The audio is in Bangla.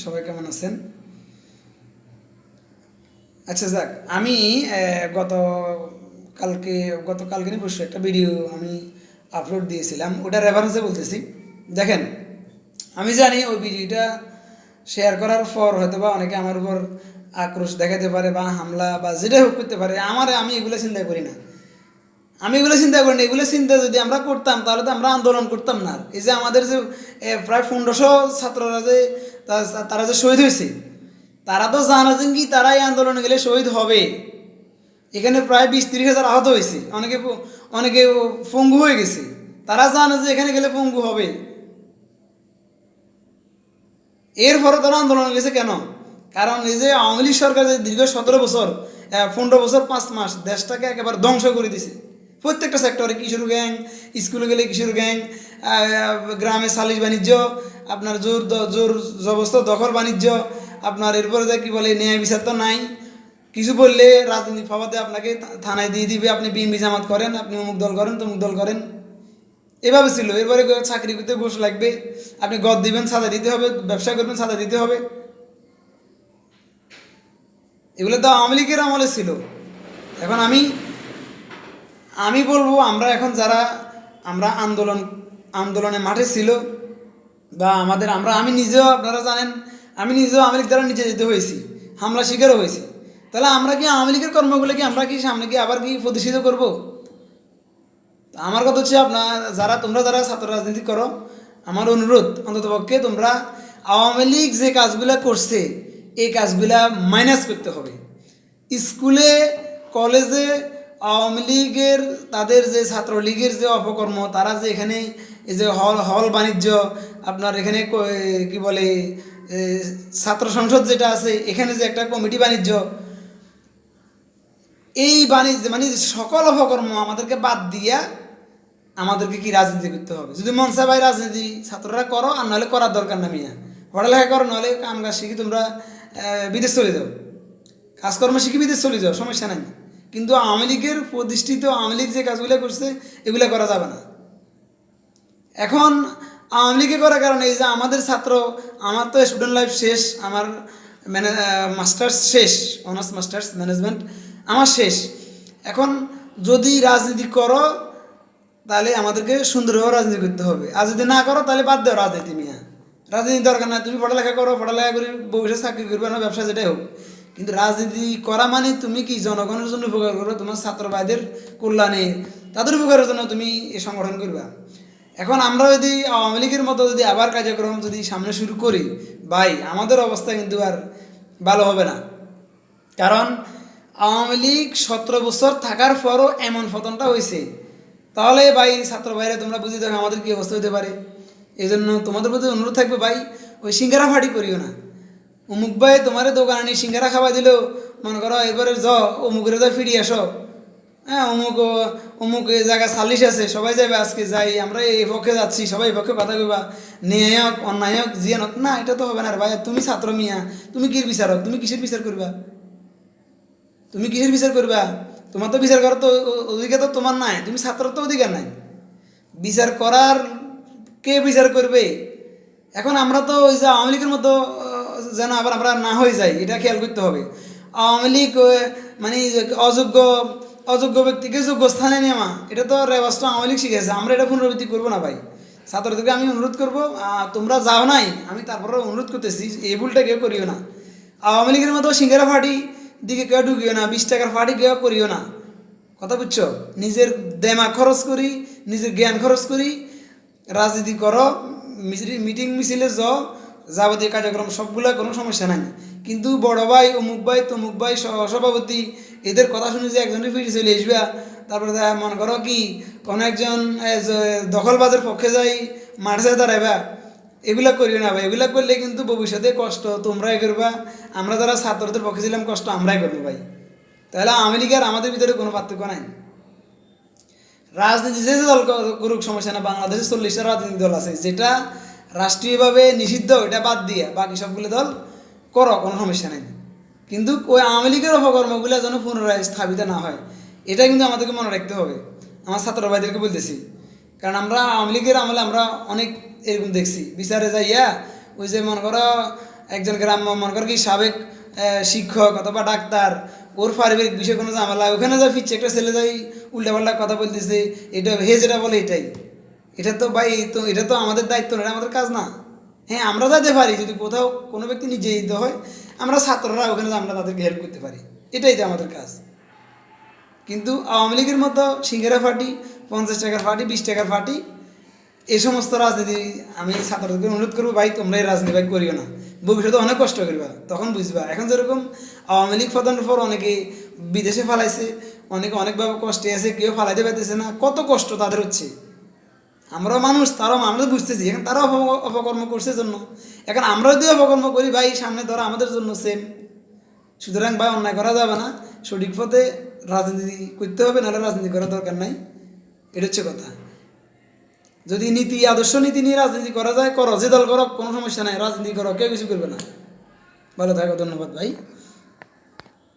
সবাই কেমন আছেন? আচ্ছা যাক, আমি গত কালকে গতকালকে নিয়ে পরশু একটা ভিডিও আমি আপলোড দিয়েছিলাম, ওটার রেফারেন্সে বলতেছি। দেখেন, আমি জানি ওই ভিডিওটা শেয়ার করার পর হয়তো বা অনেকে আমার উপর আক্রোশ দেখাতে পারে বা হামলা বা যেটাই হোক করতে পারে। আমি এগুলো চিন্তা করি না। আমি এগুলো চিন্তা করি না। এগুলো চিন্তা যদি আমরা করতাম তাহলে তো আমরা আন্দোলন করতাম না। এই যে আমাদের যে প্রায় 1500 ছাত্ররা যে তারা যে শহীদ হয়েছে, তারা তো জানা যে কি তারা এই আন্দোলনে গেলে শহীদ হবে। এখানে প্রায় 20-30 হাজার আহত হয়েছে, অনেকে পঙ্গু হয়ে গেছে। তারা জানে যে এখানে গেলে পঙ্গু হবে, এরপরে তারা আন্দোলনে গেছে কেন? কারণ এই যে আওয়ামী লীগ সরকার যে দীর্ঘ 17 বছর 15 বছর 5 মাস দেশটাকে একেবারে ধ্বংস করে দিছে। প্রত্যেকটা সেক্টরে, কিশোর গ্যাং, স্কুলে গেলে কিশোর গ্যাং, গ্রামে সালিশ বাণিজ্য, আপনার জোর জবস্ত দখল বাণিজ্য, আপনার এরপরে যে কী বলে ন্যায় বিচার তো নাই। কিছু বললে রাজনীতি ফাওয়াতে আপনাকে থানায় দিয়ে দিবে, আপনি বিএনপি জামাত করেন, আপনি অমুক দল করেন তমুক দল করেন। এভাবে ছিল। এরপরে চাকরি করতে ঘুষ লাগবে, আপনি গদ দিবেন সাদা দিতে হবে, ব্যবসা করবেন সাদা দিতে হবে। এগুলো তো আওয়ামী লীগের আমলে ছিল। এখন আমি বলবো, আমরা এখন যারা আমরা আন্দোলনে মাঠে ছিল বা আমি নিজেও, আপনারা জানেন, আমি নিজেও আওয়ামী লীগ দ্বারা নিচে যেতে হয়েছি, হামলা শিকারও হয়েছি। তাহলে আমরা কি আওয়ামী লীগের কর্মগুলো কি আমরা কি সামনে কি আবার কি প্রতিষ্ঠিত করব? আমার কথা হচ্ছে, তোমরা যারা ছাত্র রাজনীতি করো, আমার অনুরোধ অন্ততপক্ষে তোমরা আওয়ামী লীগ যে কাজগুলো করছে এই কাজগুলা মাইনাস করতে হবে। স্কুলে কলেজে আওয়ামী লীগের তাদের যে ছাত্রলীগের যে অপকর্ম, তারা যে এখানে এই যে হল বাণিজ্য, আপনার এখানে কি বলে ছাত্র সংসদ যেটা আছে, এখানে যে একটা কমিটি বাণিজ্য, এই বাণিজ্য মানে সকল অপকর্ম আমাদেরকে বাদ দিয়া আমাদেরকে কি রাজনীতি করতে হবে। যদি মন চায় ভাই রাজনীতি ছাত্ররা করো, আর নাহলে করার দরকার না। মিয়া পড়ালেখা করো, নাহলে কাম কাজ শিখি তোমরা বিদেশ চলে যাও, কাজকর্ম শিখে বিদেশ চলে যাও, সমস্যা নাই। কিন্তু আওয়ামী লীগের প্রতিষ্ঠিত আওয়ামী লীগ যে কাজগুলো করছে এগুলো করা যাবে না। এখন আওয়ামী লীগে করার কারণে এই যে আমার তো স্টুডেন্ট লাইফ শেষ, আমার মাস্টার্স শেষ, অনার্স মাস্টার্স ম্যানেজমেন্ট আমার শেষ। এখন যদি রাজনীতি করো তাহলে আমাদেরকে সুন্দরভাবে রাজনীতি করতে হবে, আর যদি না করো তাহলে বাদ দাও রাজনীতি। মিয়া রাজনীতি দরকার না। তুমি পড়ালেখা করো, পড়ালেখা করে ভবিষ্যৎ চাকরি করবে না, ব্যবসা যেটাই হোক, কিন্তু রাজনীতি করা মানে তুমি কি জনগণের জন্য উপকার করো, তোমার ছাত্র ভাইদের কল্যাণে, তাদের উপকারের জন্য তুমি এই সংগঠন করবা। এখন আমরা যদি আওয়ামী লীগের মতো যদি আবার কার্যক্রম যদি সামনে শুরু করি, ভাই আমাদের অবস্থা কিন্তু আর ভালো হবে না। কারণ আওয়ামী লীগ 17 বছর থাকার পরও এমন পতনটা হয়েছে। তাহলে ভাই ছাত্র ভাইরা তোমরা বুঝে দেখো আমাদের কী অবস্থা হতে পারে। এই জন্য তোমাদের প্রতি অনুরোধ থাকবে, ভাই ওই সিঙ্গারা ফাটি করিও না। অমুক ভাই তোমার দোকানে নিয়ে সিঙ্গারা খাওয়া দিলেও মনে করো এবারে অমুকের যা ফিরিয়ে আসো, হ্যাঁ অমুক এই জায়গায় সালিশ আছে, সবাই যাবে, আজকে যাই আমরা এই পক্ষে যাচ্ছি, সবাই এই পক্ষে কথা কইবা, ন্যায় হোক অন্যায় হোক জিয়ান হোক না, এটা তো হবে না রে ভাই। তুমি ছাত্র মিয়া, তুমি কির বিচারক? তুমি কিসের বিচার করবা? তুমি কিসের বিচার করবা? তোমার তো বিচার করার তো অধিকার তো তোমার নাই, তুমি ছাত্রের তো অধিকার নাই বিচার করার। কে বিচার করবে? এখন আমরা তো ওই যে আওয়ামী লীগের মতো যেন আবার আমরা না হয়ে যাই, এটা খেয়াল করতে হবে। আওয়ামী লীগ মানে অযোগ্য অযোগ্য ব্যক্তিকে যোগ্য স্থানে নেওয়া, এটা তো রেওয়াজটা আওয়ামী লীগ শিখেছে। আমরা এটা পুনরাবৃত্তি করবো না ভাই। ছাত্রদেরকে আমি অনুরোধ করবো, তোমরা যাও নাই, আমি তারপরে অনুরোধ করতেছি এই ভুলটা কেউ করিও না। আওয়ামী লীগের মতো সিঙ্গারা ফাটি দিকে কেউ ঢুকিও না, 20 টাকার ফাটি কেউ করিও না। কথা বুঝছো? নিজের দেমাগ খরচ করি, নিজের জ্ঞান খরচ করি রাজনীতি করো, মিটিং মিছিলে যাবতীয় কার্যক্রম সবগুলো কোনো সমস্যা নাই। কিন্তু বড় ভাই অমুক ভাই তমুক ভাই সভাপতি এদের কথা শুনে যে একজনের ফিরে চলে আসবে, তারপরে মনে করো কি কোনো একজন দখলবাজের পক্ষে যাই মাঠে দাঁড়াইবা, এগুলা করিও না ভাই। এগুলা করলে কিন্তু ভবিষ্যতে কষ্ট তোমরাই করবা, আমরা যারা ছাত্রদের পক্ষে ছিলাম কষ্ট আমরাই করবো ভাই। তাহলে আওয়ামী লীগ আর আমাদের ভিতরে কোনো পার্থক্য নাই। রাজনীতি যে দল করুক সমস্যা না, বাংলাদেশে 40টা রাজনৈতিক দল আছে, যেটা রাষ্ট্রীয়ভাবে নিষিদ্ধ এটা বাদ দিয়ে বাকি সবগুলো দল করো, কোনো সমস্যা নেই। কিন্তু ওই আওয়ামী লীগের অপকর্মগুলো যেন পুনরায় স্থাপিত না হয়, এটা কিন্তু আমাদেরকে মনে রাখতে হবে। আমার ছাত্র ভাইদেরকে বলতেছি, কারণ আমরা আওয়ামী লীগের আমলে আমরা অনেক এরকম দেখছি। বিচারে যাইয়া ওই যে মনে করো একজন গ্রাম্য মনে কর কি সাবেক শিক্ষক অথবা ডাক্তার, ওর পারিবারিক বিষয়ে কোনো ঝামেলা, ওখানে যা ফিরছে একটা ছেলে যাই উল্টাপাল্টা কথা বলতেছে, এটা হে যেটা বলে এটাই, এটা তো ভাই এটা তো আমাদের দায়িত্ব না, এটা আমাদের কাজ না। হ্যাঁ আমরা যাইতে পারি, যদি কোথাও কোনো ব্যক্তি নিজে যেতে হয়, আমরা ছাত্ররা ওখানে আমরা তাদেরকে হেল্প করতে পারি, এটাই তো আমাদের কাজ। কিন্তু আওয়ামী লীগের মতো সিঙ্গারা ফাটি, 50 টাকার ফাটি, 20 টাকার ফাটি, এই সমস্ত রাজনীতি আমি ছাত্রদেরকে অনুরোধ করবো, ভাই তোমরা এই রাজনীতি ভাই করিও না, ভবিষ্যতে অনেক কষ্ট করবা, তখন বুঝবা। এখন যেরকম আওয়ামী লীগ পতনের পর অনেকে বিদেশে ফালাইছে, অনেকে অনেকভাবে কষ্টে আছে, কেউ ফালাইতে পারতেছে না, কত কষ্ট তাদের হচ্ছে। আমরাও মানুষ, তারাও আমরা বুঝতেছি, এখন তারাও অপকর্ম করছে জন্য, এখন আমরা যদি অপকর্ম করি ভাই সামনে ধরা আমাদের জন্য সেম। সুতরাং ভাই অন্যায় করা যাবে না, সঠিক পথে রাজনীতি করতে হবে, নাহলে রাজনীতি করার দরকার নাই, এটা হচ্ছে কথা। যদি নীতি আদর্শ নীতি নিয়ে রাজনীতি করা যায়, করো, যে দল করো কোনো সমস্যা নাই, রাজনীতি করো, কেউ কিছু করবে না। ভালো থাকো, ধন্যবাদ ভাই।